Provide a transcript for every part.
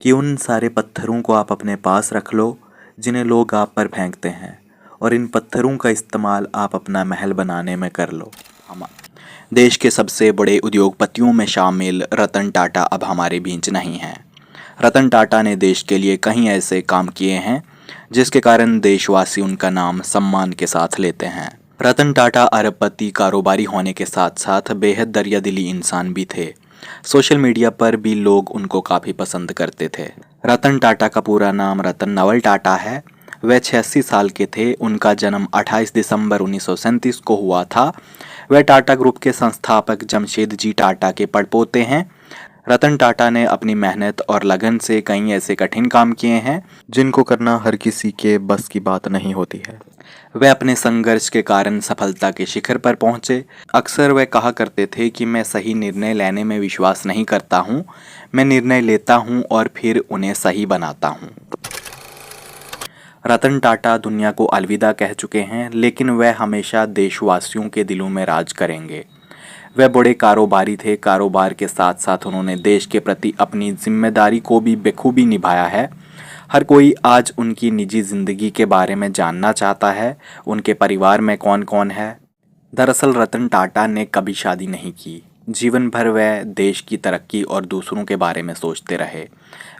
कि उन सारे पत्थरों को आप अपने पास रख लो जिन्हें लोग आप पर फेंकते हैं, और इन पत्थरों का इस्तेमाल आप अपना महल बनाने में कर लो। हम देश के सबसे बड़े उद्योगपतियों में शामिल रतन टाटा अब हमारे बीच नहीं हैं। रतन टाटा ने देश के लिए कई ऐसे काम किए हैं जिसके कारण देशवासी उनका नाम सम्मान के साथ लेते हैं। रतन टाटा अरबपति कारोबारी होने के साथ साथ बेहद दरियादिली इंसान भी थे। सोशल मीडिया पर भी लोग उनको काफ़ी पसंद करते थे। रतन टाटा का पूरा नाम रतन नवल टाटा है। वह 86 साल के थे। उनका जन्म 28 दिसंबर 1937 को हुआ था। वह टाटा ग्रुप के संस्थापक जमशेद जी टाटा के पड़पोते हैं। रतन टाटा ने अपनी मेहनत और लगन से कई ऐसे कठिन काम किए हैं जिनको करना हर किसी के बस की बात नहीं होती है। वह अपने संघर्ष के कारण सफलता के शिखर पर पहुंचे। अक्सर वह कहा करते थे कि मैं सही निर्णय लेने में विश्वास नहीं करता हूं, मैं निर्णय लेता हूं और फिर उन्हें सही बनाता हूं। रतन टाटा दुनिया को अलविदा कह चुके हैं, लेकिन वह हमेशा देशवासियों के दिलों में राज करेंगे। वह बड़े कारोबारी थे। कारोबार के साथ साथ उन्होंने देश के प्रति अपनी जिम्मेदारी को भी बखूबी निभाया है। हर कोई आज उनकी निजी ज़िंदगी के बारे में जानना चाहता है। उनके परिवार में कौन कौन है। दरअसल रतन टाटा ने कभी शादी नहीं की। जीवन भर वह देश की तरक्की और दूसरों के बारे में सोचते रहे।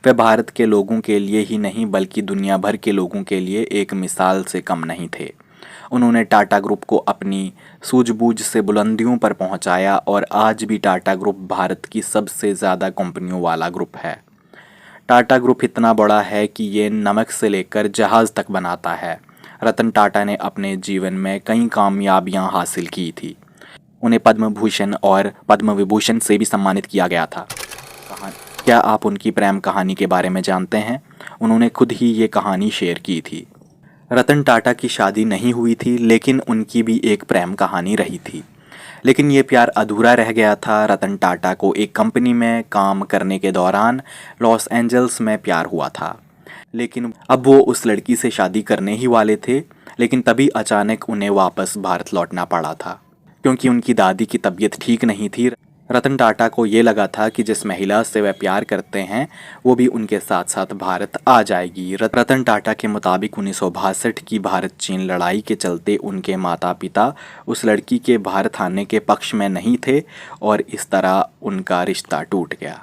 वह भारत के लोगों के लिए ही नहीं बल्कि दुनिया भर के लोगों के लिए एक मिसाल से कम नहीं थे। उन्होंने टाटा ग्रुप को अपनी सूझबूझ से बुलंदियों पर पहुंचाया और आज भी टाटा ग्रुप भारत की सबसे ज़्यादा कंपनियों वाला ग्रुप है। टाटा ग्रुप इतना बड़ा है कि ये नमक से लेकर जहाज़ तक बनाता है। रतन टाटा ने अपने जीवन में कई कामयाबियां हासिल की थी। उन्हें पद्म भूषण और पद्म विभूषण से भी सम्मानित किया गया था। क्या आप उनकी प्रेम कहानी के बारे में जानते हैं? उन्होंने खुद ही ये कहानी शेयर की थी। रतन टाटा की शादी नहीं हुई थी, लेकिन उनकी भी एक प्रेम कहानी रही थी। लेकिन ये प्यार अधूरा रह गया था। रतन टाटा को एक कंपनी में काम करने के दौरान लॉस एंजल्स में प्यार हुआ था, लेकिन अब वो उस लड़की से शादी करने ही वाले थे। लेकिन तभी अचानक उन्हें वापस भारत लौटना पड़ा था, क्योंकि उनकी दादी की तबीयत ठीक नहीं थी। रतन टाटा को ये लगा था कि जिस महिला से वह प्यार करते हैं वो भी उनके साथ साथ भारत आ जाएगी। रतन टाटा के मुताबिक 1962 की भारत चीन लड़ाई के चलते उनके माता पिता उस लड़की के भारत आने के पक्ष में नहीं थे और इस तरह उनका रिश्ता टूट गया।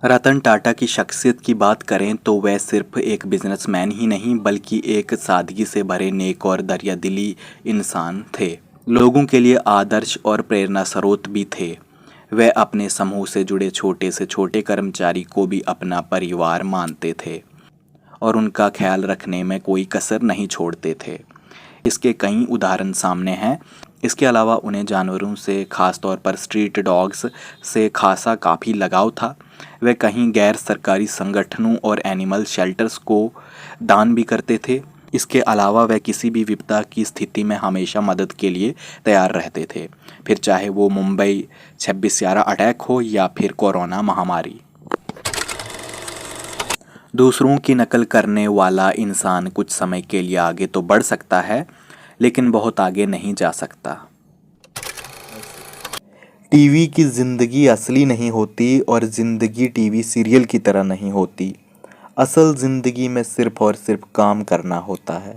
रतन टाटा की शख्सियत की बात करें तो वह सिर्फ एक बिजनेसमैन ही नहीं बल्कि एक सादगी से भरे नेक और दरियादिली इंसान थे। लोगों के लिए आदर्श और प्रेरणा स्रोत भी थे। वह अपने समूह से जुड़े छोटे से छोटे कर्मचारी को भी अपना परिवार मानते थे और उनका ख्याल रखने में कोई कसर नहीं छोड़ते थे। इसके कई उदाहरण सामने हैं। इसके अलावा उन्हें जानवरों से, ख़ास तौर पर स्ट्रीट डॉग्स से खासा काफ़ी लगाव था। वह कहीं गैर सरकारी संगठनों और एनिमल शेल्टर्स को दान भी करते थे। इसके अलावा वह किसी भी विपदा की स्थिति में हमेशा मदद के लिए तैयार रहते थे, फिर चाहे वो मुंबई 26/11 अटैक हो या फिर कोरोना महामारी। दूसरों की नकल करने वाला इंसान कुछ समय के लिए आगे तो बढ़ सकता है, लेकिन बहुत आगे नहीं जा सकता। टीवी की ज़िंदगी असली नहीं होती और ज़िंदगी टीवी सीरियल की तरह नहीं होती। असल ज़िंदगी में सिर्फ और सिर्फ काम करना होता है।